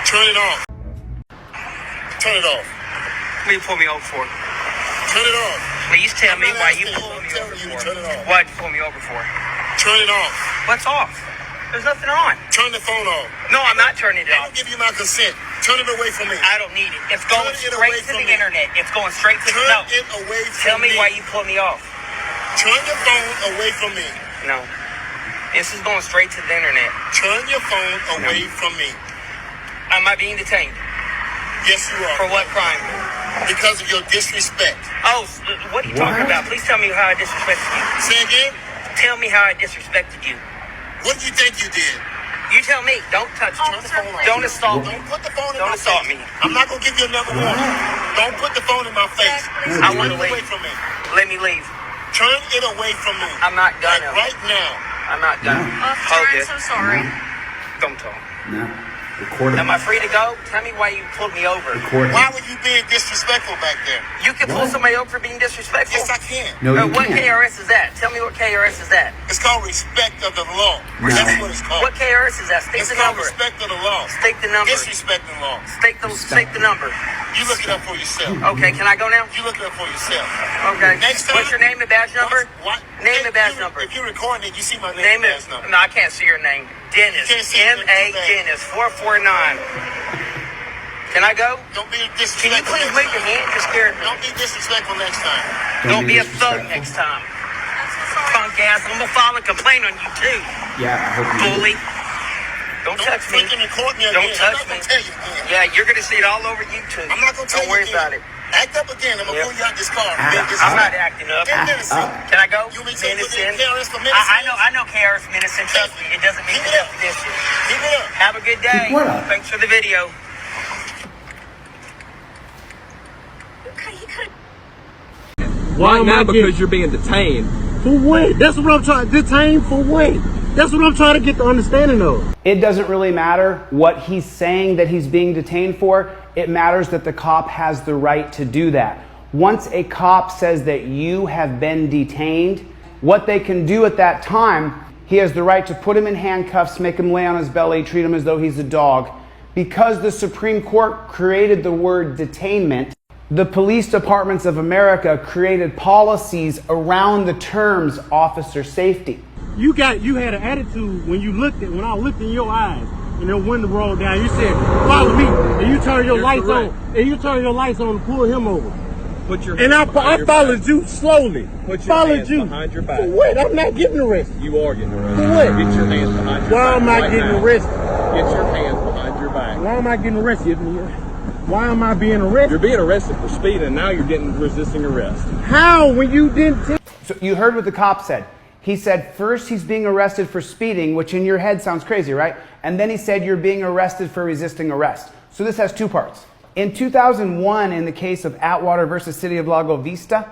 Turn it off. Turn it off. What you pull me over for? Turn it off. Please tell me why you asking you. pulled I'm me telling over you to for. turn it off. Why'd you pull me over for? Turn it off. What's off? There's nothing on. Turn the phone off. No, I'm not turning it I off. don't give you my consent. Turn it away from me. I don't need it. It's going Turn it straight away to from the me. internet. It's going straight to Turn the... No. it away from me. Tell me why you pulled me off. Turn your phone away from me. No. This is going straight to the internet. Turn your phone away from me. Am I being detained? Yes, you are. For what crime? Because of your disrespect. Oh, what are you talking about? Please tell me how I disrespected you. Say again? Tell me how I disrespected you. What do you think you did? You tell me. Don't touch me. Turn the phone off. Don't assault me. Don't put the phone in Don't my assault face. me. I'm not going to give you another warning. Don't put the phone in my face. I want to Turn it away leave. from me. Let me leave. Turn it away from me. I'm not Like gonna. right now. I'm not gonna. Officer, Hold I'm this. so sorry. Don't talk. No. Record it. Am I free to go? Tell me why you pulled me over. Record it. Why were you being disrespectful back there? You can pull somebody over for being disrespectful. Yes, I can. No, you What can't. KRS is that? Tell me what KRS is that. It's called respect of the law. No. That's what it's called. What KRS is that? State It's the called number. respect of the law. State the number. Disrespecting law. State the number. You look it up for yourself. Okay, can I go now? You look it up for yourself. Okay. Next time. What's your name and badge number? What? Name and badge number. If you're recording it, you see my Name name and it. badge number. No, I can't see your name. Dennis. You can't see it, M.A. too bad. Dennis 449. Can I go? Don't be Can you disrespectful. please next move your time. hand? You scared me. Don't be disrespectful next time. Don't be a thug disrespectful. next time. I'm so sorry. Punk ass. I'm gonna file a complaint on you too. Yeah, I hope you do. Bully. Don't Don't touch me. freaking record me again. Don't touch I'm not me. gonna tell you again. Yeah, you're gonna see it all over YouTube. I'm not gonna tell Don't worry you again. about it. Act up again. I'm gonna Yeah. pull you out this car. I'm not acting up. Can I go? You mean say you Menacing. did KRS for menacing? I know KRS menacing. Trust me, it doesn't meet Keep the it up. definition. Keep it up. Have a good day. Keep what up? Thanks for the video. He could Right now because you're being detained. For what? That's what I'm trying to detain for what? That's what I'm trying to get the understanding of. It doesn't really matter what he's saying that he's being detained for. It matters that the cop has the right to do that. Once a cop says that you have been detained, what they can do at that time, he has the right to put him in handcuffs, make him lay on his belly, treat him as though he's a dog. Because the Supreme Court created the word detainment, the police departments of America created policies around the terms officer safety. You had an attitude when I looked in your eyes and the window rolled down. You said, "Follow me," and you turn your You're lights correct. on. And you turn your lights on to pull him over. Put your And hands I behind your followed back. you slowly. Put your Followed hands you. behind your back. For what? I'm not getting arrested. You are getting arrested. For what? Get your hands behind your Why back. am I right getting now. arrested? Get your hands behind your back. Why am I getting arrested? Why am I being arrested? You're being arrested for speed, and now you're getting resisting arrest. How when you didn't tell? So you heard what the cop said. He said first he's being arrested for speeding, which in your head sounds crazy, right? And then he said you're being arrested for resisting arrest. So this has two parts. In 2001, in the case of Atwater versus City of Lago Vista,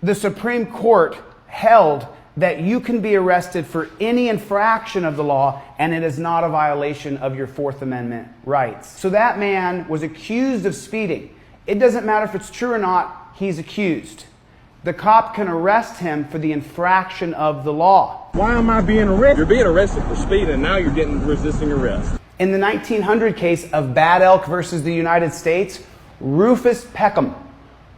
the Supreme Court held that you can be arrested for any infraction of the law and it is not a violation of your Fourth Amendment rights. So that man was accused of speeding. It doesn't matter if it's true or not, he's accused. The cop can arrest him for the infraction of the law. Why am I being arrested? You're being arrested for speed, and now you're getting resisting arrest. In the 1900 case of Bad Elk versus the United States, Rufus Peckham,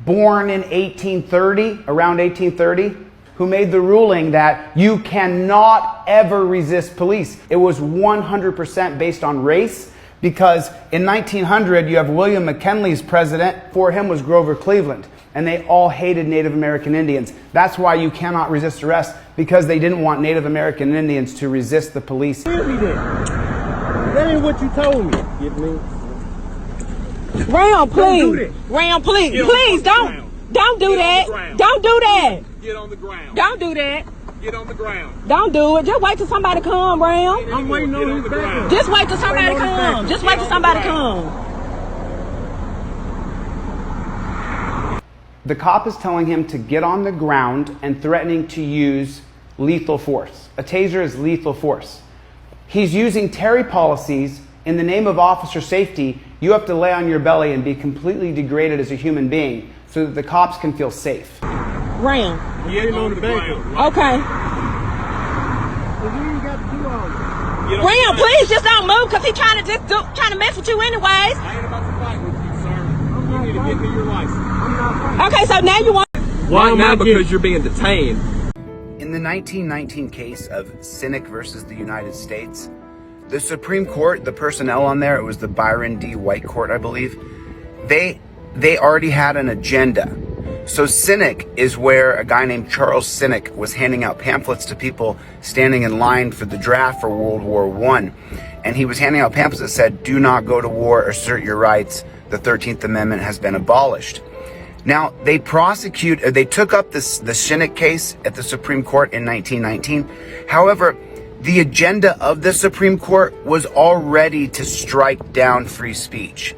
born in 1830, around 1830, who made the ruling that you cannot ever resist police. It was 100% based on race, because in 1900 you have William McKinley's president. For him was Grover Cleveland, and they all hated Native American Indians. That's why you cannot resist arrest, because they didn't want Native American Indians to resist the police. Give me that. That ain't what you told me. Give me. Ram, please. do that. Ram, please. Get on Please the don't. ground. Don't do Get on that. the ground. Don't do that. Get on the ground. Don't do that. Get on the ground. Don't do it. Just wait till somebody come, Ram. I'm waiting Get on on his the back. ground. Just wait till somebody Wait on his come. back. Just wait till Get on the somebody ground. come. The cop is telling him to get on the ground and threatening to use lethal force. A taser is lethal force. He's using Terry policies in the name of officer safety. You have to lay on your belly and be completely degraded as a human being so that the cops can feel safe. Ram. Waiting on the back. ground. Okay. But you ain't got to do all that. Ram, please just don't move because he's trying to mess with you anyways. I ain't about to fight with you, sir. You need to give me your license. Okay, so now you want. Why now? Because you're being detained. In the 1919 case of Sinek versus the United States, the Supreme Court, the personnel on there, it was the Byron D. White Court, I believe, they already had an agenda. So Sinek is where a guy named Charles Sinek was handing out pamphlets to people standing in line for the draft for World War I. And he was handing out pamphlets that said, "Do not go to war, assert your rights. The 13th Amendment has been abolished." Now, they took up the Sinek case at the Supreme Court in 1919. However, the agenda of the Supreme Court was already to strike down free speech.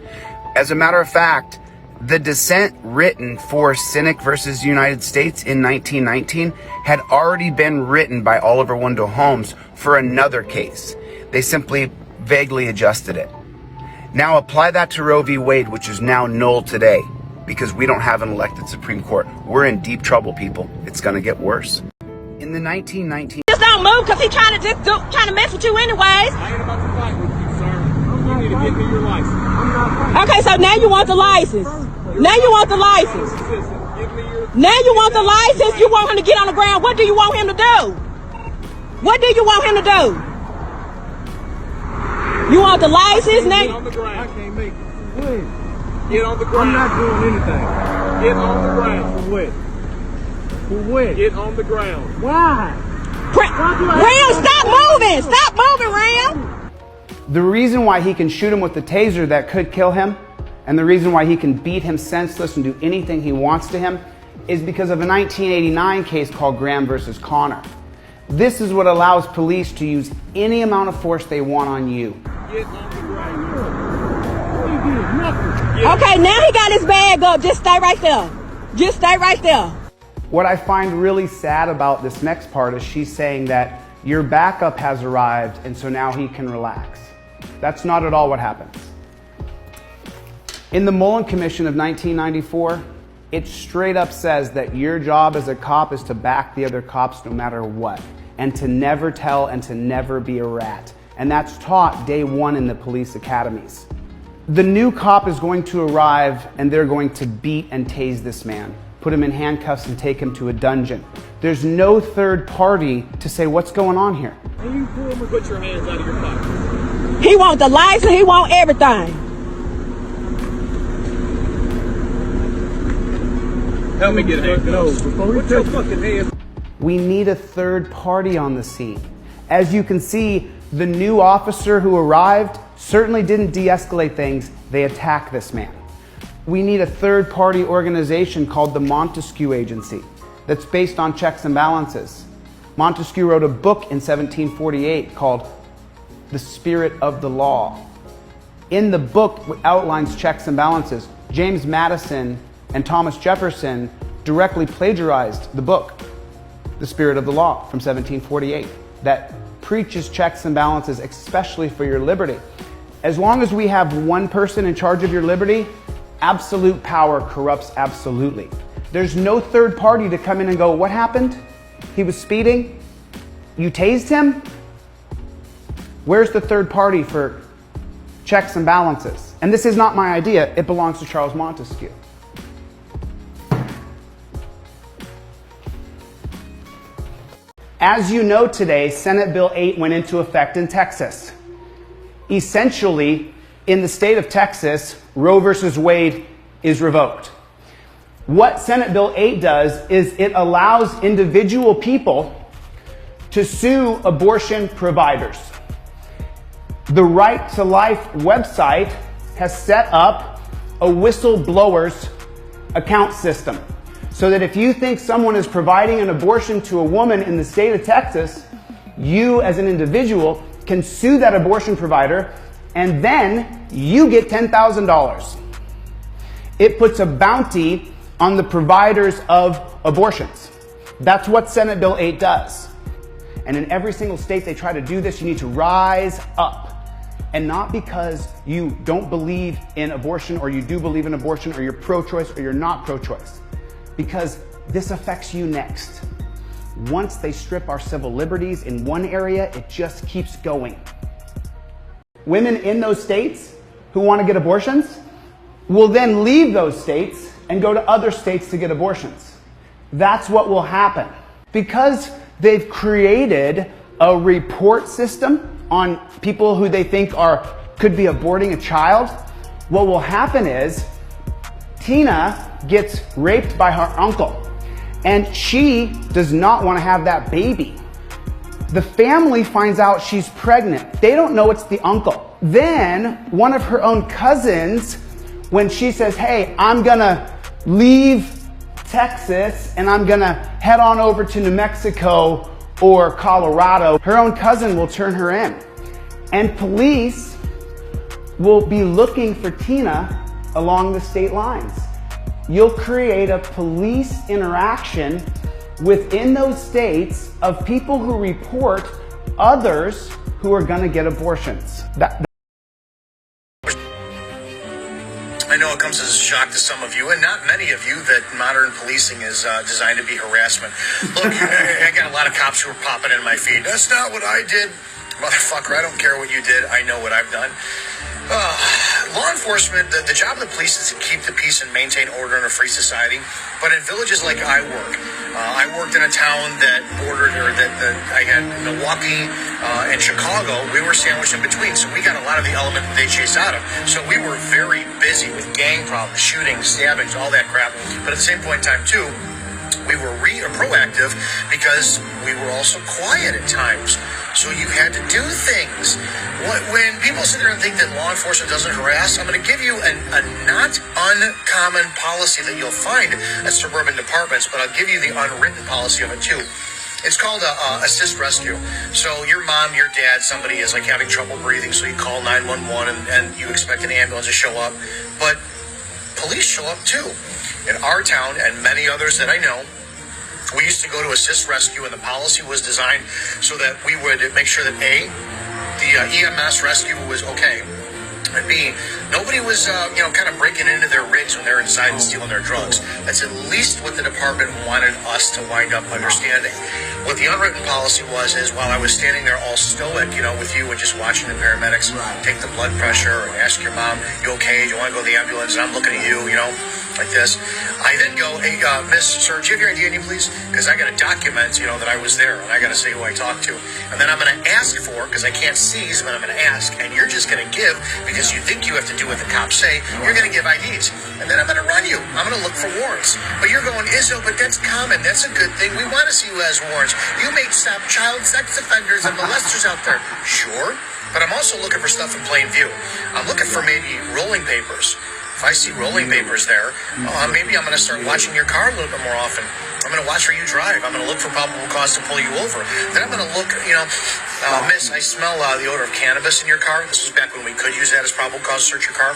As a matter of fact, the dissent written for Sinek versus United States in 1919 had already been written by Oliver Wendell Holmes for another case. They simply vaguely adjusted it. Now apply that to Roe v. Wade, which is now null today, because we don't have an elected Supreme Court. We're in deep trouble, people. It's gonna get worse. In the 1919... Just don't move because he's trying to mess with you anyways. I ain't about to fight with you, sir. You need to give me your license. Okay, so now you want the license. Now you want the license. Now you want the license. You want him to get on the ground. What do you want him to do? What do you want him to do? You want the license now? Get on the ground. I can't make it. When? Get on the ground. I'm not doing anything. Get on the ground. For what? For what? Get on the ground. Why? Ram, stop moving. Stop moving, Ram. The reason why he can shoot him with the taser that could kill him, and the reason why he can beat him senseless and do anything he wants to him, is because of a 1989 case called Graham versus Connor. This is what allows police to use any amount of force they want on you. Get on the ground. He did nothing. Okay, now he got his bag up. Just stay right there. Just stay right there. What I find really sad about this next part is she's saying that your backup has arrived and so now he can relax. That's not at all what happens. In the Mullen Commission of 1994, it straight up says that your job as a cop is to back the other cops no matter what, and to never tell and to never be a rat. And that's taught day one in the police academies. The new cop is going to arrive and they're going to beat and tase this man, put him in handcuffs and take him to a dungeon. There's no third party to say what's going on here. And you put your hands out of your pockets. He want the license, he want everything. Help me get a handcuff. No, before we Put your touch fucking hands. We need a third party on the scene. As you can see, the new officer who arrived certainly didn't de-escalate things, they attacked this man. We need a third party organization called the Montesquieu Agency that's based on checks and balances. Montesquieu wrote a book in 1748 called The Spirit of the Law. In the book, it outlines checks and balances. James Madison and Thomas Jefferson directly plagiarized the book, The Spirit of the Law, from 1748, that preaches checks and balances, especially for your liberty. As long as we have one person in charge of your liberty, absolute power corrupts absolutely. There's no third party to come in and go, what happened? He was speeding? You tased him? Where's the third party for checks and balances? And this is not my idea, it belongs to Charles Montesquieu. As you know today, Senate Bill 8 went into effect in Texas. Essentially, in the state of Texas, Roe versus Wade is revoked. What Senate Bill 8 does is it allows individual people to sue abortion providers. The Right to Life website has set up a whistleblower's account system, so that if you think someone is providing an abortion to a woman in the state of Texas, you as an individual can sue that abortion provider and then you get $10,000. It puts a bounty on the providers of abortions. That's what Senate Bill 8 does. And in every single state they try to do this, you need to rise up. And not because you don't believe in abortion or you do believe in abortion or you're pro-choice or you're not pro-choice. Because this affects you next. Once they strip our civil liberties in one area, it just keeps going. Women in those states who want to get abortions will then leave those states and go to other states to get abortions. That's what will happen. Because they've created a report system on people who they think could be aborting a child, what will happen is Tina gets raped by her uncle and she does not want to have that baby. The family finds out she's pregnant. They don't know it's the uncle. Then one of her own cousins, when she says, hey, I'm gonna leave Texas and I'm gonna head on over to New Mexico or Colorado, her own cousin will turn her in. And police will be looking for Tina along the state lines. You'll create a police interaction within those states of people who report others who are going to get abortions. I know it comes as a shock to some of you, and not many of you, that modern policing is designed to be harassment. Look, I got a lot of cops who are popping in my feed. That's not what I did. Motherfucker, I don't care what you did. I know what I've done. Law enforcement, the job of the police is to keep the peace and maintain order in a free society. But in villages like I worked in a town that bordered, or that I had Milwaukee and Chicago. We were sandwiched in between, so we got a lot of the element that they chased out of. So we were very busy with gang problems, shootings, stabbings, all that crap. But at the same point in time, too, we were proactive because we were also quiet at times. So you had to do things. When people sit there and think that law enforcement doesn't harass, I'm going to give you a not uncommon policy that you'll find at suburban departments, but I'll give you the unwritten policy of it too. It's called assist rescue. So your mom, your dad, somebody is like having trouble breathing, so you call 911 and you expect an ambulance to show up. But police show up too. In our town and many others that I know, we used to go to assist rescue, and the policy was designed so that we would make sure that A, the EMS rescue was okay, and B, nobody was kind of breaking into their rigs when they're inside and stealing their drugs. That's at least what the department wanted us to wind up understanding. What the unwritten policy is while I was standing there all stoic, with you and just watching the paramedics take the blood pressure and ask your mom, you okay? Do you want to go to the ambulance? And I'm looking at you, like this. I then go, hey, Miss, sir, do you have your ID on you, please? Because I got to document, that I was there, and I got to say who I talked to. And then I'm going to ask for, because I can't seize, but I'm going to ask, and you're just going to give, because you think you have to do what the cops say, you're going to give IDs. And then I'm going to run you. I'm going to look for warrants. But you're going, Izzo, but that's common. That's a good thing. We want to see who has warrants. You may stop child sex offenders and molesters out there. Sure. But I'm also looking for stuff in plain view. I'm looking for maybe rolling papers. If I see rolling papers there, maybe I'm going to start watching your car a little bit more often. I'm going to watch where you drive. I'm going to look for probable cause to pull you over. Then I'm going to look, miss, I smell the odor of cannabis in your car. This was back when we could use that as probable cause to search your car.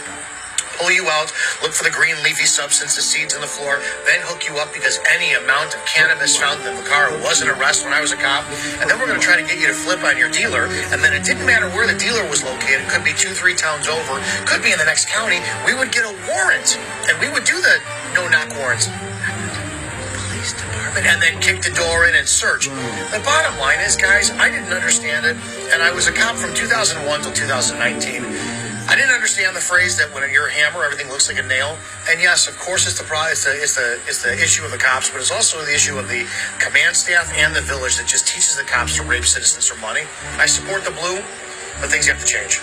Pull you out, look for the green leafy substance, the seeds in the floor, then hook you up because any amount of cannabis found in the car was an arrest when I was a cop. And then we're going to try to get you to flip on your dealer. And then it didn't matter where the dealer was located. Could be 2-3 towns over. Could be in the next county. We would get a warrant. And we would do the no-knock warrants. Police department. And then kick the door in and search. The bottom line is, guys, I didn't understand it. And I was a cop from 2001 till 2019. I didn't understand the phrase that when you're a hammer, everything looks like a nail. And yes, of course, it's the issue of the cops, but it's also the issue of the command staff and the village that just teaches the cops to rape citizens for money. I support the blue, but things have to change.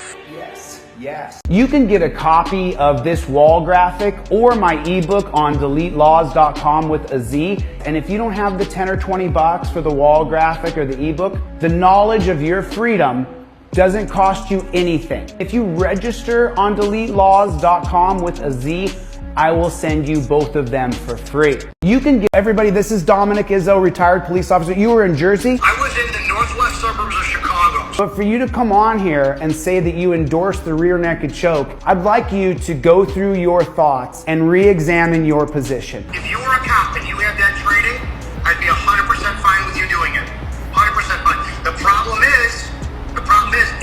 Yes. You can get a copy of this wall graphic or my ebook on deletelaws.com with a Z. And if you don't have the 10 or 20 bucks for the wall graphic or the ebook, the knowledge of your freedom doesn't cost you anything. If you register on deletelaws.com with a Z, I will send you both of them for free. You can get everybody, this is Dominic Izzo, retired police officer. You were in Jersey? I was in the northwest suburbs of Chicago. But for you to come on here and say that you endorse the rear naked choke, I'd like you to go through your thoughts and re-examine your position. If you were a cop and you had that training, I'd be 100% fine with you doing it. 100% fine. The problem is,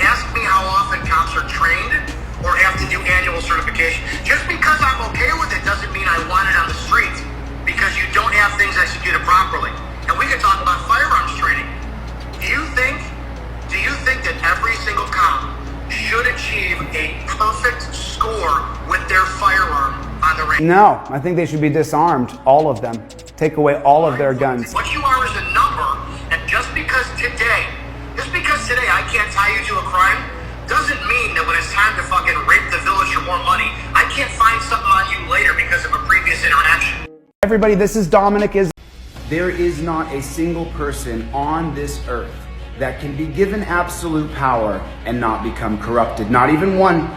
ask me how often cops are trained or have to do annual certification. Just because I'm okay with it doesn't mean I want it on the streets, because you don't have things executed properly. And we can talk about firearms training. Do you think that every single cop should achieve a perfect score with their firearm on the range. No, I think they should be disarmed, all of them. Take away all of their guns. What you are is a number, and just because today I can't tie you to a crime, doesn't mean that when it's time to fucking rape the village for more money, I can't find something on you later because of a previous interaction. Everybody, this is Dominic. There is not a single person on this earth that can be given absolute power and not become corrupted. Not even one.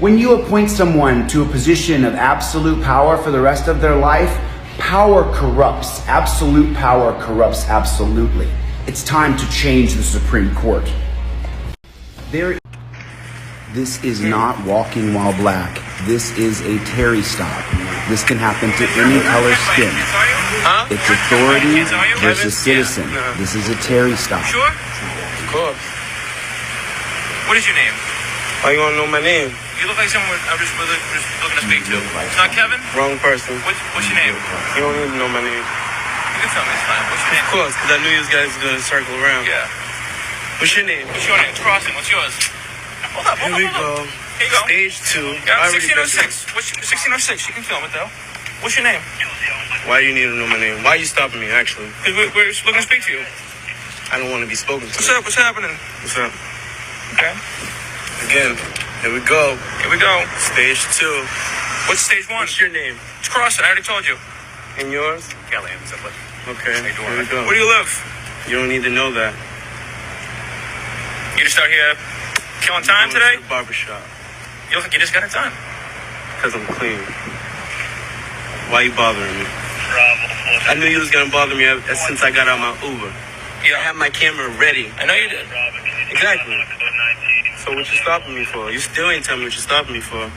When you appoint someone to a position of absolute power for the rest of their life, power corrupts. Absolute power corrupts absolutely. It's time to change the Supreme Court. This is not walking while black. This is a Terry stop. This can happen to any color skin. It's authority versus citizen. This is a Terry stop. Sure? Of course. What is your name? Why you want to know my name? You look like someone I'm just looking to speak to. It's not Kevin? Wrong person. What's your name? You don't need to know my name. You can tell me, it's fine. What's your name? Of course, because I knew you guys were going to circle around. Yeah. What's your name? What's your name? It's Crossing. What's yours? Hold up. Here we go. Here you go. Stage 2. Yeah, 1606. What's 1606? You can film it, though. What's your name? Why do you need to know my name? Why are you stopping me, actually? Because we're looking to speak to you. I don't want to be spoken to. What's up? What's happening? What's up? Okay. Again, here we go. Here we go. Stage 2. What's stage 1? What's your name? It's Crossing. I already told you. And yours? Kelly. Okay, here we go. Where do you live? You don't need to know that. You just out here killing time today? Barbershop. You look like you just got it done. Because I'm clean. Why you bothering me? I knew you was going to bother me since I got out my Uber. Yeah. I had my camera ready. I know you did. Exactly. So what you stopping me for? You still ain't telling me what you stopping me for.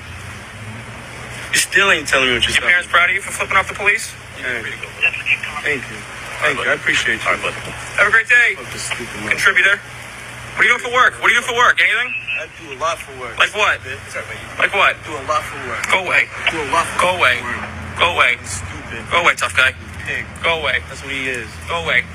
You still ain't telling me what you're Your parents proud of you for flipping off the police? Yeah. Thank you. Thank you. I appreciate you. All right, buddy. Have a great day. Fucking stupid motherfucker. Contributor. What are you doing for work? What do you do for work? Anything? I do a lot for work. Like what? Like what? Do a lot for work. Go away. Do a lot for Go away. work. Go away. Stupid. Go away, tough guy. Pig. Go away. That's what he is. Go away.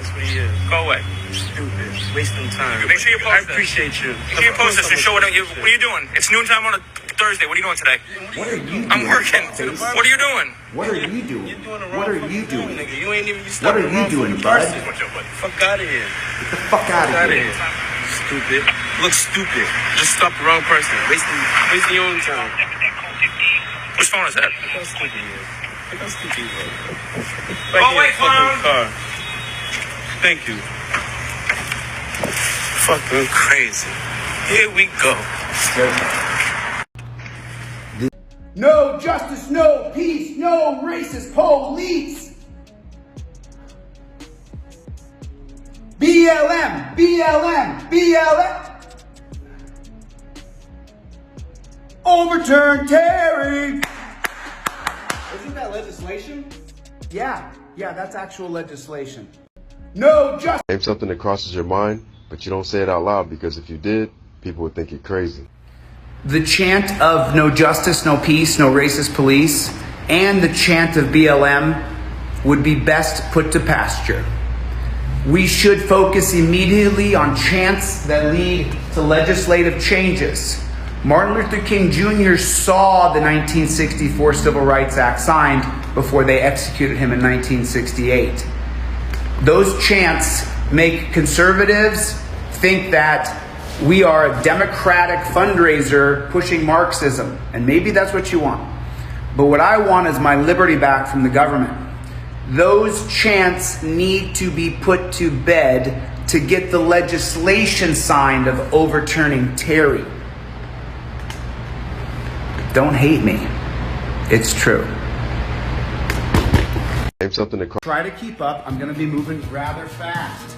That's what he is. Go away. Stupid. Wasting time. Make sure you post I this. appreciate you. Make sure you post this and show it. What are you doing? It's noontime on a Thursday. What are you doing today? What are you doing? I'm working. What are you doing? What are you doing? You're doing the wrong What are fucking you thing, doing? nigga. You ain't even. What are you doing, bud? Fuck out of here. Get the fuck out Fuck out of of here. here. Stupid. Look stupid. Just stop the wrong person. Wasting your own time. Which phone is that? Look how stupid he is. Look how stupid he is. Go away, clown. Car. Thank you. Fucking crazy. Here we go. No justice, no peace, no racist police. BLM, BLM, BLM. Overturn Terry. Isn't that legislation? Yeah, that's actual legislation. No justice. Name something that crosses your mind, but you don't say it out loud, because if you did, people would think you're crazy. The chant of no justice, no peace, no racist police, and the chant of BLM would be best put to pasture. We should focus immediately on chants that lead to legislative changes. Martin Luther King Jr. saw the 1964 Civil Rights Act signed before they executed him in 1968. Those chants make conservatives think that we are a democratic fundraiser pushing Marxism. And maybe that's what you want. But what I want is my liberty back from the government. Those chants need to be put to bed to get the legislation signed of overturning Terry. Don't hate me. It's true. Name something that Try to keep up. I'm going to be moving rather fast.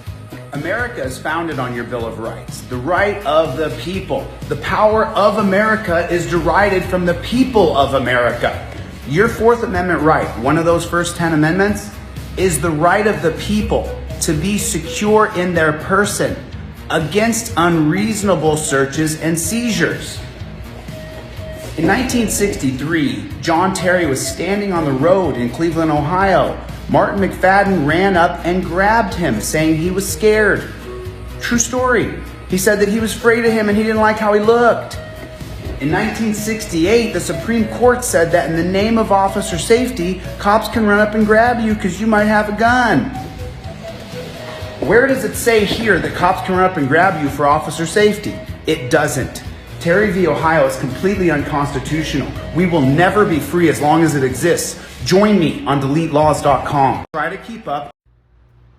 America is founded on your Bill of Rights, the right of the people. The power of America is derived from the people of America. Your Fourth Amendment right, one of those first 10 amendments, is the right of the people to be secure in their person against unreasonable searches and seizures. In 1963, John Terry was standing on the road in Cleveland, Ohio. Martin McFadden ran up and grabbed him, saying he was scared. True story. He said that he was afraid of him and he didn't like how he looked. In 1968, the Supreme Court said that in the name of officer safety, cops can run up and grab you because you might have a gun. Where does it say here that cops can run up and grab you for officer safety? It doesn't. Terry v. Ohio is completely unconstitutional. We will never be free as long as it exists. Join me on deletelaws.com. Try to keep up.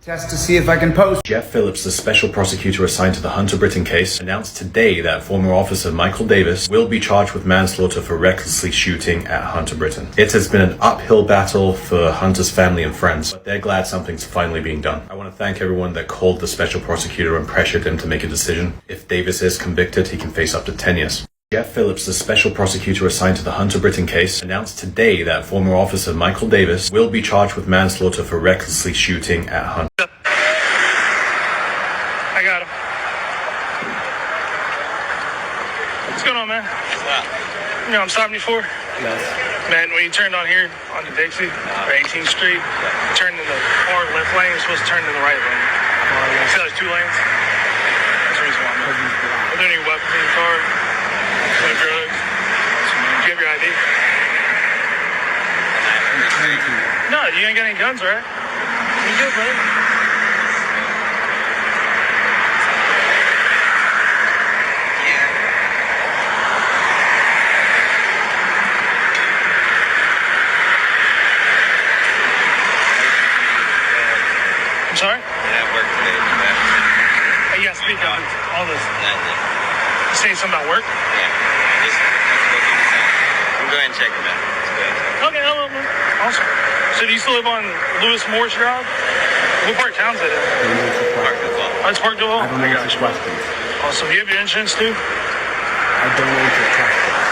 Test to see if I can post. Jeff Phillips, the special prosecutor assigned to the Hunter Britton case, announced today that former officer Michael Davis will be charged with manslaughter for recklessly shooting at Hunter Britton. It has been an uphill battle for Hunter's family and friends, but they're glad something's finally being done. I want to thank everyone that called the special prosecutor and pressured him to make a decision. If Davis is convicted, he can face up to 10 years. Jeff Phillips, the special prosecutor assigned to the Hunter Britton case, announced today that former officer Michael Davis will be charged with manslaughter for recklessly shooting at Hunter. I got him. What's going on, man? You know, I'm 74. Man, when you turned on here, onto Dixie, or 18th Street, you turned in the far left lane, you're supposed to turn in the right lane. See, there's 2 lanes? That's the reason why, man. Are there any weapons in your car? No drugs? Do you have your ID? No, you ain't got any guns, right? You good, brother? I'm sorry? Yeah, I work today. Hey, you gotta speak up. All this. You saying something about work? Yeah. I'm going to check it out. Okay, hello, man. Awesome. So do you still live on Lewis Morris Drive? What part of town's it in? Parkville. Oh, it's Parkville? I don't answer questions. Awesome. Do you have your insurance, too? I don't answer questions.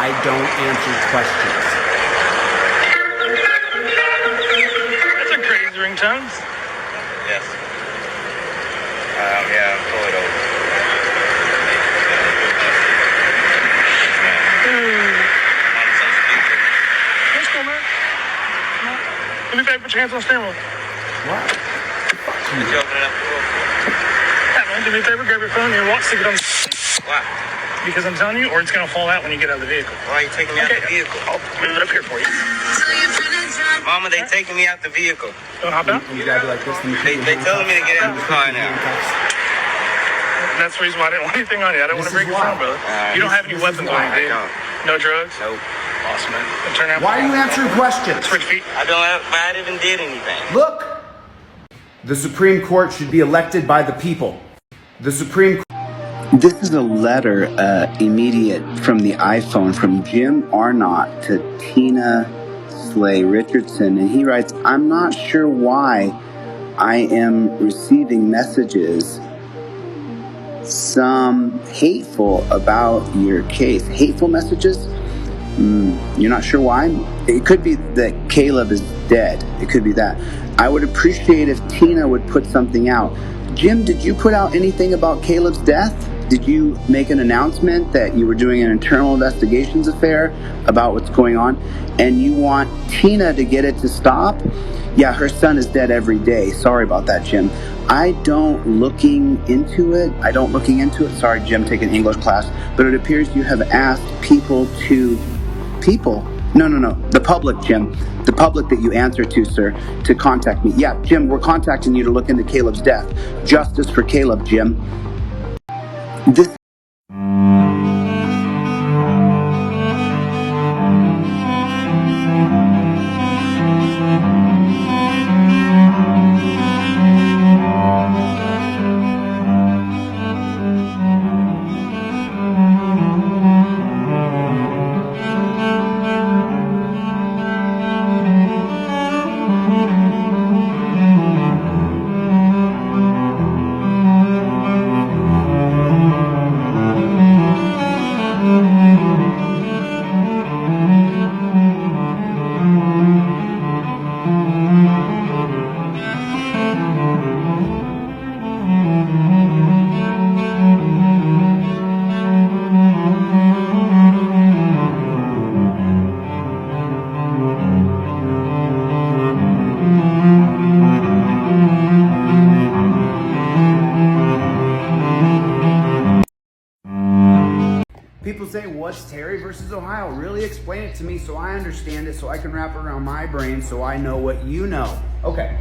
I don't answer questions. That's a crazy ringtone. Yes. Yeah, I'm pull it over. Let's go, man. Let me back, put your hands on the steering wheel. What? Did you open it up? Yeah, man, do me a favor, grab your phone and your watch, stick it on. Why? Because I'm telling you, or it's going to fall out when you get out of the vehicle. Why are you taking me out the vehicle? I'll move it up here for you. Mama, they taking me out the vehicle. Don't hop out? You gotta be like this. They telling me to get out of the car now. That's the reason why I didn't want anything on you. I didn't want to break your phone, brother. You don't have any weapons on you, do you? No drugs? Nope. Awesome, man. Turn around. Why are you answering questions? Switch feet. I didn't even did anything. Look! The Supreme Court should be elected by the people. The Supreme This is a letter immediate from the iPhone from Jim Arnott to Tina Slay Richardson, and he writes, I'm not sure why I am receiving messages, some hateful about your case. Hateful messages? You're not sure why? It could be that Caleb is dead. It could be that. I would appreciate if Tina would put something out. Jim, did you put out anything about Caleb's death? Did you make an announcement that you were doing an internal investigations affair about what's going on and you want Tina to get it to stop? Yeah, her son is dead every day. Sorry about that, Jim. I don't looking into it. Sorry, Jim, taking English class. But it appears you have asked people. No. The public, Jim. The public that you answer to, sir, to contact me. Yeah, Jim, we're contacting you to look into Caleb's death. Justice for Caleb, Jim. This what's Terry versus Ohio? Really explain it to me so I understand it, so I can wrap it around my brain so I know what you know. Okay,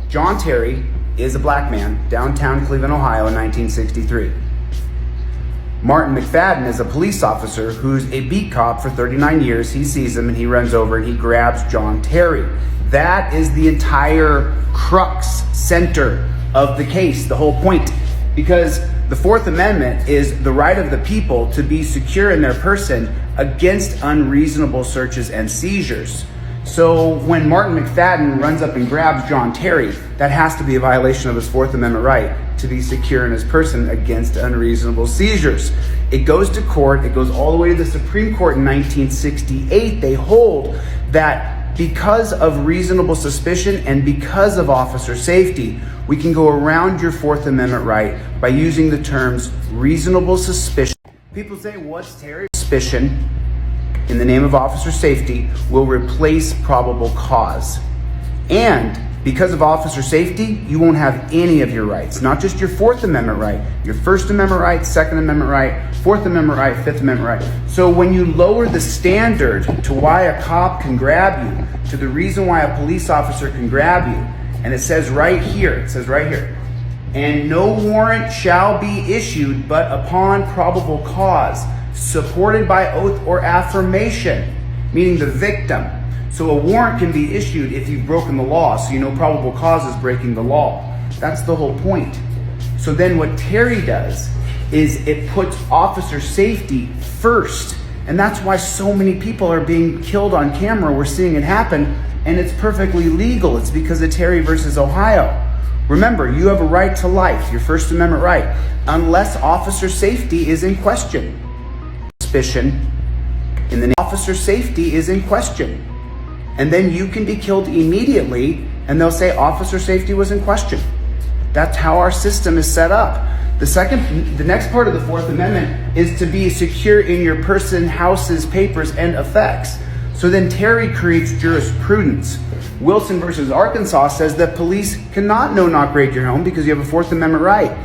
John Terry is a black man, downtown Cleveland, Ohio in 1963. Martin McFadden is a police officer who's a beat cop for 39 years. He sees him and he runs over and he grabs John Terry. That is the entire crux, center of the case, the whole point. Because the Fourth Amendment is the right of the people to be secure in their person against unreasonable searches and seizures. So when Martin McFadden runs up and grabs John Terry, that has to be a violation of his Fourth Amendment right to be secure in his person against unreasonable seizures. It goes to court, it goes all the way to the Supreme Court in 1968. They hold that because of reasonable suspicion and because of officer safety, we can go around your Fourth Amendment right by using the terms reasonable suspicion. People say, what's Terry? Suspicion in the name of officer safety will replace probable cause. And because of officer safety, you won't have any of your rights, not just your Fourth Amendment right, your First Amendment right, Second Amendment right, Fourth Amendment right, Fifth Amendment right. So when you lower the standard to why a cop can grab you, to the reason why a police officer can grab you, and it says right here, and no warrant shall be issued but upon probable cause, supported by oath or affirmation, meaning the victim. So a warrant can be issued if you've broken the law, so you know probable cause is breaking the law. That's the whole point. So then what Terry does is it puts officer safety first. And that's why so many people are being killed on camera. We're seeing it happen, and it's perfectly legal. It's because of Terry versus Ohio. Remember, you have a right to life, your First Amendment right, unless officer safety is in question. Suspicion in the name of officer safety is in question. And then you can be killed immediately, and they'll say officer safety was in question. That's how our system is set up. The next part of the Fourth Amendment is to be secure in your person, houses, papers, and effects. So then Terry creates jurisprudence. Wilson versus Arkansas says that police cannot no-knock raid your home because you have a Fourth Amendment right,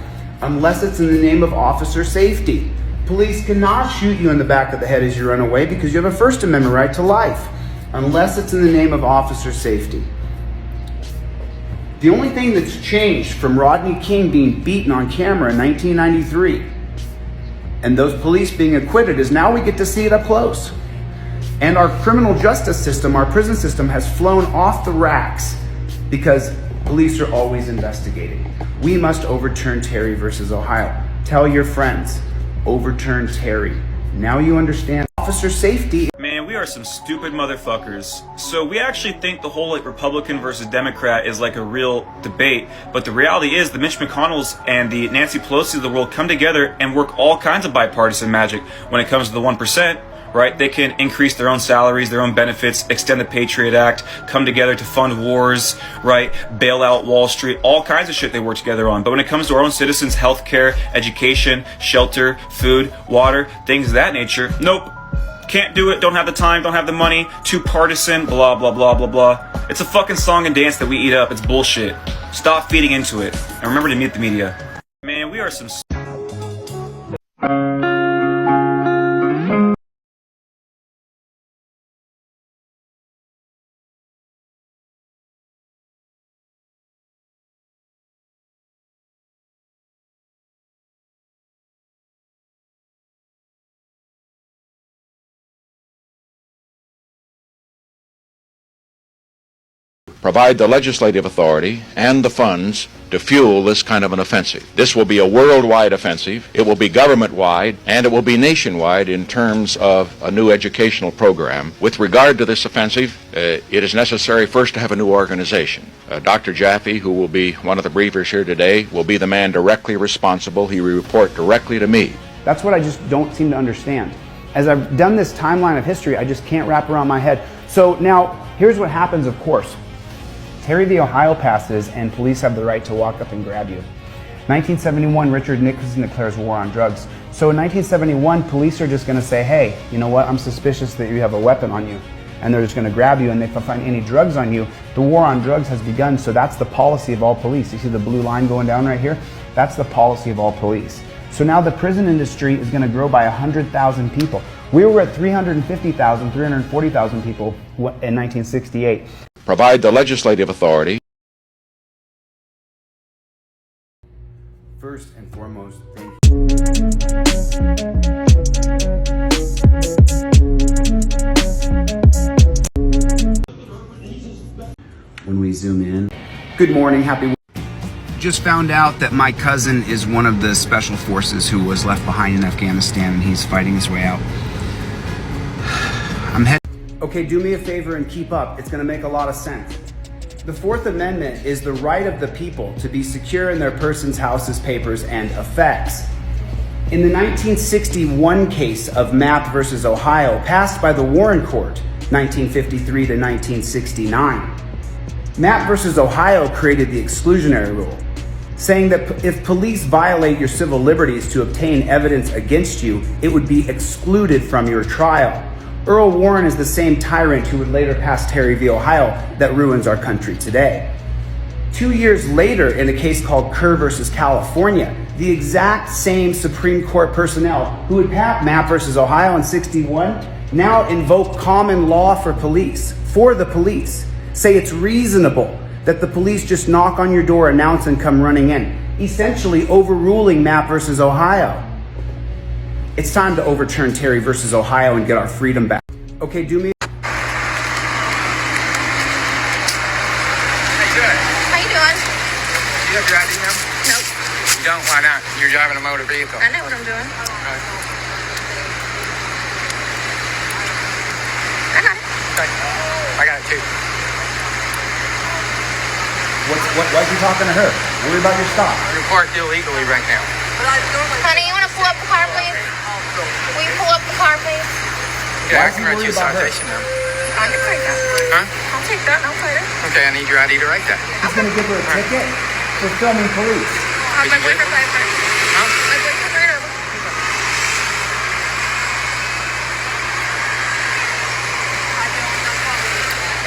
unless it's in the name of officer safety. Police cannot shoot you in the back of the head as you run away because you have a First Amendment right to life, unless it's in the name of officer safety. The only thing that's changed from Rodney King being beaten on camera in 1993 and those police being acquitted is now we get to see it up close. And our criminal justice system, our prison system, has flown off the racks because police are always investigating. We must overturn Terry versus Ohio. Tell your friends, overturn Terry. Now you understand officer safety. Man, we are some stupid motherfuckers. So we actually think the whole like Republican versus Democrat is like a real debate, but the reality is the Mitch McConnells and the Nancy Pelosi of the world come together and work all kinds of bipartisan magic when it comes to the 1%. Right? They can increase their own salaries, their own benefits, extend the Patriot Act, come together to fund wars, right? Bail out Wall Street, all kinds of shit they work together on. But when it comes to our own citizens, healthcare, education, shelter, food, water, things of that nature, nope. Can't do it, don't have the time, don't have the money, too partisan, blah, blah, blah, blah, blah. It's a fucking song and dance that we eat up. It's bullshit. Stop feeding into it. And remember to mute the media. Man, we are some... provide the legislative authority and the funds to fuel this kind of an offensive. This will be a worldwide offensive, it will be government-wide, and it will be nationwide in terms of a new educational program. With regard to this offensive, it is necessary first to have a new organization. Dr. Jaffe, who will be one of the briefers here today, will be the man directly responsible. He will report directly to me. That's what I just don't seem to understand. As I've done this timeline of history, I just can't wrap around my head. So now, here's what happens, of course. Terry v. Ohio passes and police have the right to walk up and grab you. 1971, Richard Nixon declares war on drugs. So in 1971, police are just going to say, hey, you know what, I'm suspicious that you have a weapon on you. And they're just going to grab you, and if they find any drugs on you, the war on drugs has begun. So that's the policy of all police. You see the blue line going down right here? That's the policy of all police. So now the prison industry is going to grow by 100,000 people. We were at 350,000, 340,000 people in 1968. Provide the legislative authority. First and foremost, thank you. When we zoom in. Good morning, happy. Just found out that my cousin is one of the special forces who was left behind in Afghanistan, and he's fighting his way out. I'm heading. Okay, do me a favor and keep up. It's going to make a lot of sense. The Fourth Amendment is the right of the people to be secure in their persons, houses, papers, and effects. In the 1961 case of Mapp versus Ohio, passed by the Warren Court, 1953 to 1969, Mapp versus Ohio created the exclusionary rule, saying that if police violate your civil liberties to obtain evidence against you, it would be excluded from your trial. Earl Warren is the same tyrant who would later pass Terry v. Ohio that ruins our country today. 2 years later, in a case called Kerr versus California, the exact same Supreme Court personnel who had passed Mapp versus Ohio in 61 now invoke common law for the police, say it's reasonable that the police just knock on your door, announce, and come running in, essentially overruling Mapp versus Ohio. It's time to overturn Terry versus Ohio and get our freedom back. Okay, do me. How you doing? Do you have your ID now? Nope. You don't? Why not? You're driving a motor vehicle. I know what I'm doing. I got it. Okay. I got it too. Why'd you talking to her? Worry about your stop. You're parked illegally right now. Honey, you want to pull up the car, please? Will you pull up the car, please? Yeah, I can write you a citation now. I can take that. Huh? I'll take that. No fighter. Okay, I need your ID to write that. He's going to give her a ticket for filming police. My boyfriend paid for it. Huh? My boyfriend paid over.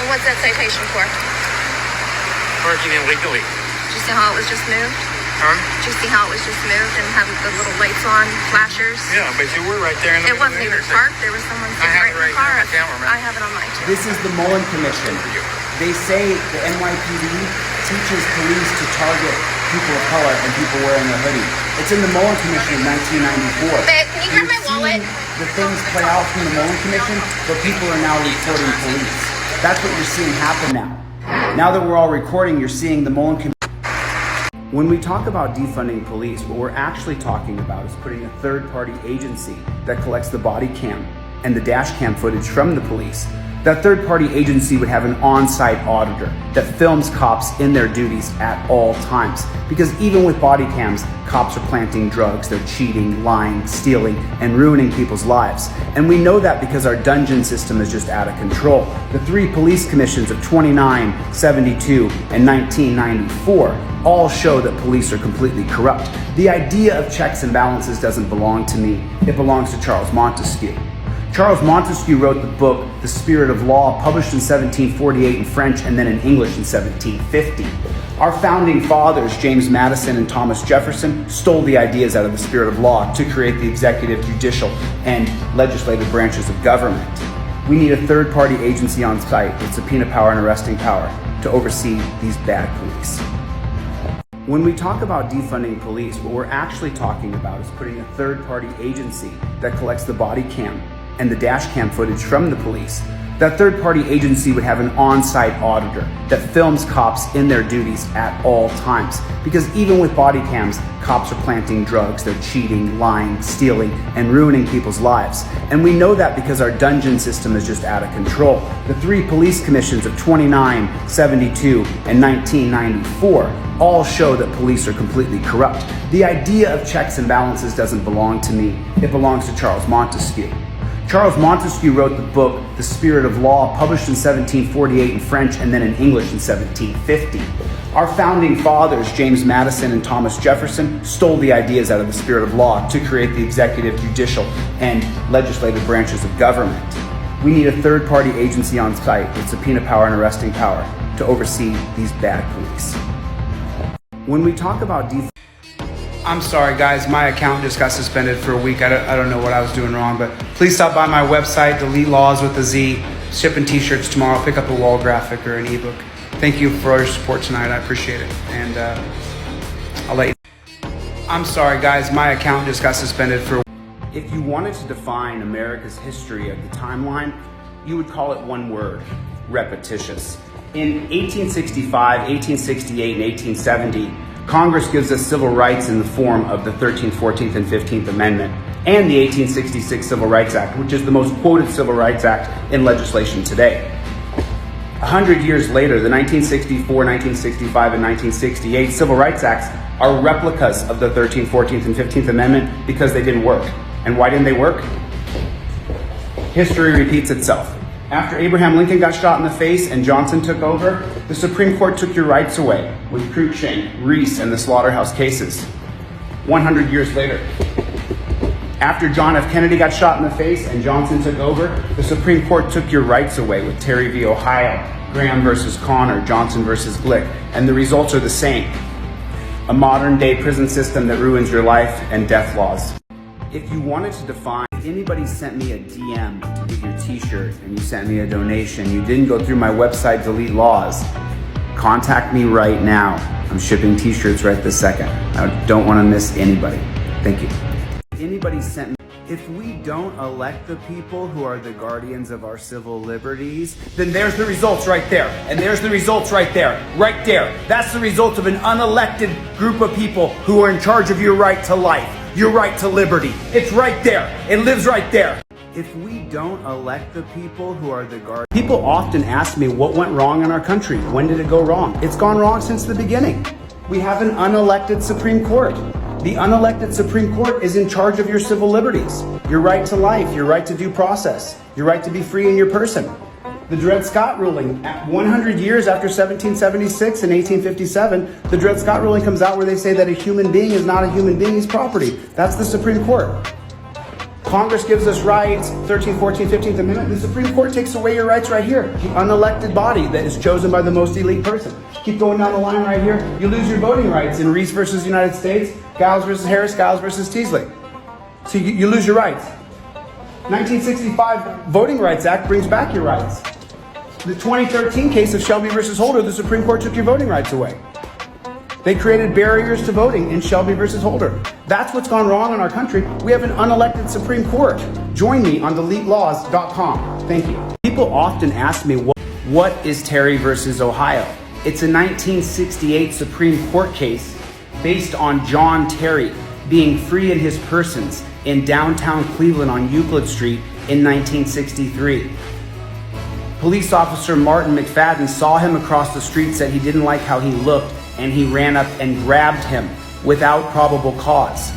And what's that citation for? Parking illegally. Did you see how it was just moved? Huh? Did you see how it was just moved and have the little lights on, flashers? Yeah, but you were right there in the It wasn't even parked. There was someone I sitting have right it in right the car. here on my camera, man. I have it on mine too. This is the Mullen Commission. They say the NYPD teaches police to target people of color and people wearing a hoodie. It's in the Mullen Commission in 1994. Babe, can you grab my wallet? The things play out from the Mullen Commission, but people are now reporting police. That's what you're seeing happen now. Now that we're all recording, you're seeing the Mullen Commission. When we talk about defunding police, what we're actually talking about is putting a third-party agency that collects the body cam and the dash cam footage from the police. That third-party agency would have an on-site auditor that films cops in their duties at all times. Because even with body cams, cops are planting drugs, they're cheating, lying, stealing, and ruining people's lives. And we know that because our dungeon system is just out of control. The 3 police commissions of 29, 72, and 1994 all show that police are completely corrupt. The idea of checks and balances doesn't belong to me, it belongs to Charles Montesquieu. Charles Montesquieu wrote the book, The Spirit of Law, published in 1748 in French and then in English in 1750. Our founding fathers, James Madison and Thomas Jefferson, stole the ideas out of the spirit of law to create the executive, judicial, and legislative branches of government. We need a third-party agency on site with subpoena power and arresting power to oversee these bad police. When we talk about defunding police, what we're actually talking about is putting a third-party agency that collects the body cam and the dash cam footage from the police. That third-party agency would have an on-site auditor that films cops in their duties at all times. Because even with body cams, cops are planting drugs, they're cheating, lying, stealing, and ruining people's lives. And we know that because our dungeon system is just out of control. The 3 police commissions of 29, 72, and 1994 all show that police are completely corrupt. The idea of checks and balances doesn't belong to me, it belongs to Charles Montesquieu. Charles Montesquieu wrote the book, The Spirit of Law, published in 1748 in French and then in English in 1750. Our founding fathers, James Madison and Thomas Jefferson, stole the ideas out of the spirit of law to create the executive, judicial, and legislative branches of government. We need a third-party agency on site with subpoena power and arresting power to oversee these bad police. When we talk about I'm sorry, guys. My account just got suspended for a week. I don't know what I was doing wrong, but please stop by my website, Delete Laws with a Z. Shipping t-shirts tomorrow. Pick up a wall graphic or an ebook. Thank you for all your support tonight. I appreciate it. And I'll let you. I'm sorry, guys. My account just got suspended for a week. If you wanted to define America's history of the timeline, you would call it one word: repetitious. In 1865, 1868, and 1870, Congress gives us civil rights in the form of the 13th, 14th, and 15th Amendment, and the 1866 Civil Rights Act, which is the most quoted civil rights act in legislation today. 100 years later, the 1964, 1965, and 1968 Civil Rights Acts are replicas of the 13th, 14th, and 15th Amendment because they didn't work. And why didn't they work? History repeats itself. After Abraham Lincoln got shot in the face and Johnson took over, the Supreme Court took your rights away with Cruikshank, Reese, and the Slaughterhouse cases. 100 years later, after John F. Kennedy got shot in the face and Johnson took over, the Supreme Court took your rights away with Terry v. Ohio, Graham versus Connor, Johnson versus Glick, and the results are the same. A modern-day prison system that ruins your life and death laws. If you wanted to define, if anybody sent me a DM to get your t-shirt and you sent me a donation, you didn't go through my website, Delete Laws, contact me right now. I'm shipping t-shirts right this second. I don't want to miss anybody. Thank you. Anybody sent me, if we don't elect the people who are the guardians of our civil liberties, then there's the results right there. And there's the results right there. Right there. That's the result of an unelected group of people who are in charge of your right to life, your right to liberty. It's right there. It lives right there. If we don't elect the people who are the guardians, people often ask me what went wrong in our country. When did it go wrong? It's gone wrong since the beginning. We have an unelected Supreme Court. The unelected Supreme Court is in charge of your civil liberties, your right to life, your right to due process, your right to be free in your person. The Dred Scott ruling, 100 years after 1776 and 1857, the Dred Scott ruling comes out where they say that a human being is not a human being, he's property. That's the Supreme Court. Congress gives us rights, 13th, 14th, 15th Amendment. The Supreme Court takes away your rights right here. The unelected body that is chosen by the most elite person. Keep going down the line right here. You lose your voting rights in Reese versus United States, Giles versus Harris, Giles versus Teasley. So you lose your rights. 1965 Voting Rights Act brings back your rights. The 2013 case of Shelby versus Holder, the Supreme Court took your voting rights away. They created barriers to voting in Shelby versus Holder. That's what's gone wrong in our country. We have an unelected Supreme Court. Join me on DeleteLaws.com. Thank you. People often ask me, what is Terry versus Ohio? It's a 1968 Supreme Court case based on John Terry being free in his persons in downtown Cleveland on Euclid Street in 1963. Police officer Martin McFadden saw him across the street, said he didn't like how he looked, and he ran up and grabbed him without probable cause.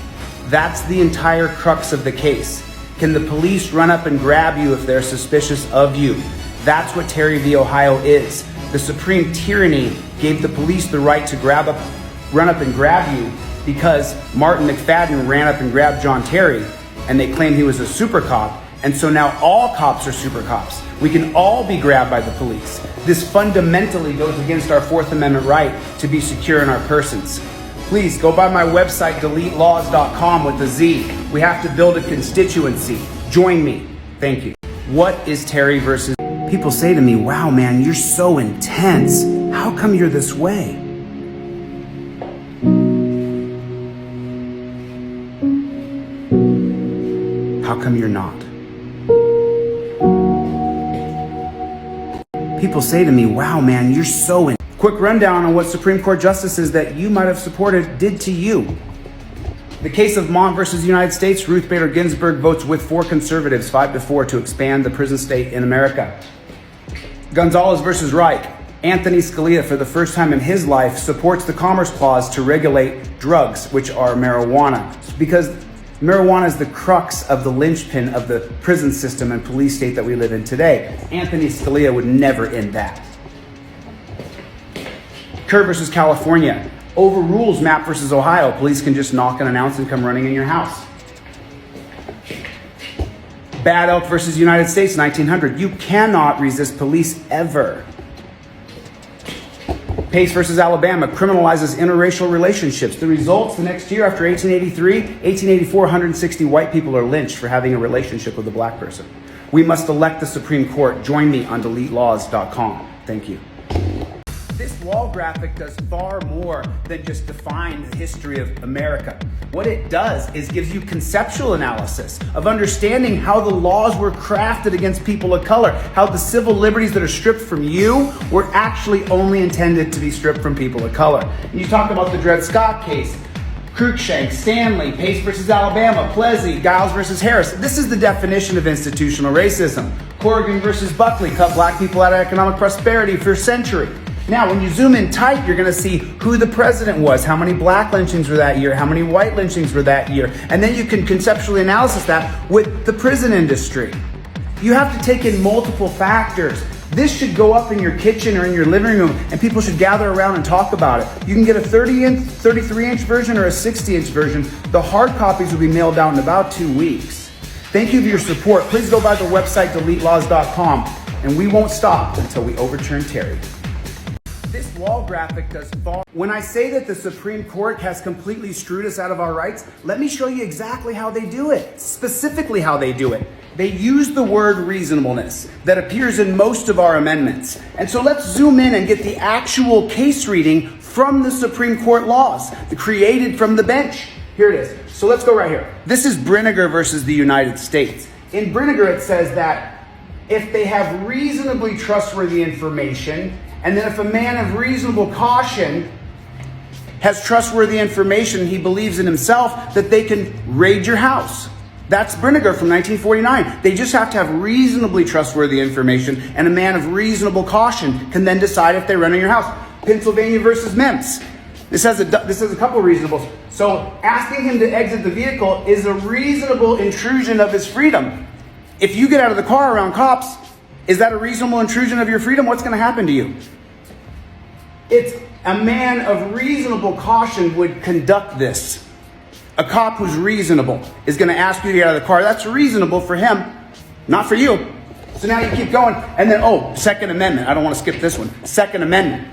That's the entire crux of the case. Can the police run up and grab you if they're suspicious of you? That's what Terry v. Ohio is. The supreme tyranny gave the police the right to run up and grab you because Martin McFadden ran up and grabbed John Terry, and they claim he was a super cop, and so now all cops are super cops. We can all be grabbed by the police. This fundamentally goes against our Fourth Amendment right to be secure in our persons. Please go by my website, DeleteLaws.com with a Z. We have to build a constituency. Join me. Thank you. What is Terry versus... People say to me, wow, man, you're so intense. How come you're this way? How come you're not? People say to me, wow, man, you're so intense. Quick rundown on what Supreme Court justices that you might have supported did to you. The case of Mont versus United States, Ruth Bader Ginsburg votes with 4 conservatives, 5-4, to expand the prison state in America. Gonzalez versus Reich, Anthony Scalia, for the first time in his life, supports the Commerce Clause to regulate drugs, which are marijuana, because marijuana is the crux of the linchpin of the prison system and police state that we live in today. Anthony Scalia would never end that. Kerr versus California overrules Mapp versus Ohio. Police can just knock unannounced and come running in your house. Bad Elk versus United States, 1900. You cannot resist police ever. Pace versus Alabama criminalizes interracial relationships. The results the next year after 1884, 160 white people are lynched for having a relationship with a black person. We must elect the Supreme Court. Join me on DeleteLaws.com. Thank you. This wall graphic does far more than just define the history of America. What it does is gives you conceptual analysis of understanding how the laws were crafted against people of color, how the civil liberties that are stripped from you were actually only intended to be stripped from people of color. And you talk about the Dred Scott case, Cruikshank, Stanley, Pace versus Alabama, Plessy, Giles versus Harris. This is the definition of institutional racism. Corrigan versus Buckley cut black people out of economic prosperity for a century. Now, when you zoom in tight, you're going to see who the president was, how many black lynchings were that year, how many white lynchings were that year, and then you can conceptually analyze that with the prison industry. You have to take in multiple factors. This should go up in your kitchen or in your living room, and people should gather around and talk about it. You can get a 30-inch, 33-inch version or a 60-inch version. The hard copies will be mailed out in about 2 weeks. Thank you for your support. Please go by the website, DeleteLaws.com, and we won't stop until we overturn Terry. This wall graphic does far. When I say that the Supreme Court has completely screwed us out of our rights, let me show you exactly how they do it. Specifically how they do it. They use the word reasonableness that appears in most of our amendments. And so let's zoom in and get the actual case reading from the Supreme Court laws, created from the bench. Here it is. So let's go right here. This is Brinegar versus the United States. In Brinegar, it says that if they have reasonably trustworthy information, and then if a man of reasonable caution has trustworthy information, he believes in himself, that they can raid your house. That's Brinegar from 1949. They just have to have reasonably trustworthy information, and a man of reasonable caution can then decide if they run in your house. Pennsylvania versus Memphis. This has a couple of reasonables. So asking him to exit the vehicle is a reasonable intrusion of his freedom. If you get out of the car around cops, is that a reasonable intrusion of your freedom? What's going to happen to you? It's a man of reasonable caution would conduct this. A cop who's reasonable is going to ask you to get out of the car. That's reasonable for him, not for you. So now you keep going. And then, Second Amendment. I don't want to skip this one. Second Amendment.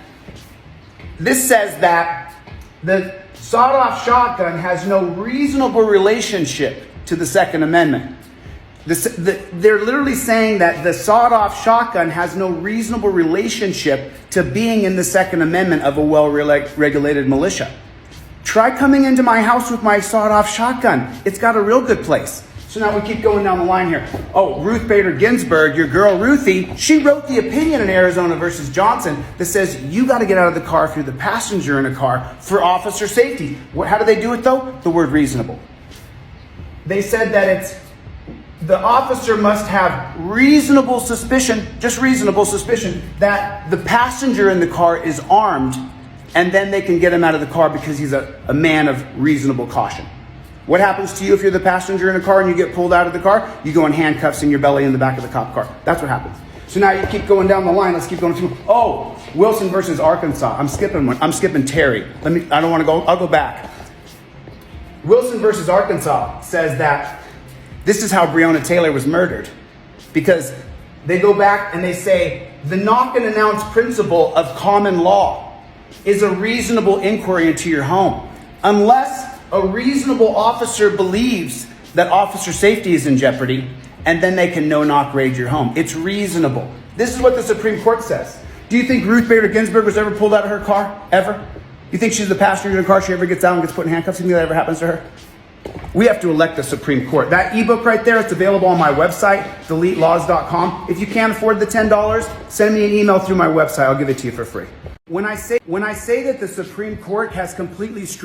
This says that the sawed-off shotgun has no reasonable relationship to the Second Amendment. They're literally saying that the sawed-off shotgun has no reasonable relationship to being in the Second Amendment of a well-regulated militia. Try coming into my house with my sawed-off shotgun. It's got a real good place. So now we keep going down the line here. Ruth Bader Ginsburg, your girl Ruthie, she wrote the opinion in Arizona versus Johnson that says you got to get out of the car if you're the passenger in a car for officer safety. How do they do it though? The word reasonable. They said that the officer must have reasonable suspicion, just reasonable suspicion, that the passenger in the car is armed, and then they can get him out of the car because he's a man of reasonable caution. What happens to you if you're the passenger in a car and you get pulled out of the car? You go in handcuffs in your belly in the back of the cop car. That's what happens. So now you keep going down the line. Let's keep going through. Wilson versus Arkansas. I'm skipping one. I'm skipping Terry. I don't want to go. I'll go back. Wilson versus Arkansas says that this is how Breonna Taylor was murdered, because they go back and they say the knock and announce principle of common law is a reasonable inquiry into your home, unless a reasonable officer believes that officer safety is in jeopardy, and then they can no-knock raid your home. It's reasonable. This is what the Supreme Court says. Do you think Ruth Bader Ginsburg was ever pulled out of her car? Ever? You think she's the passenger in a car, she ever gets out and gets put in handcuffs? You think that ever happens to her? We have to elect the Supreme Court. That ebook right there, it's available on my website, DeleteLaws.com. If you can't afford the $10, send me an email through my website. I'll give it to you for free. When I say that the Supreme Court has completely screwed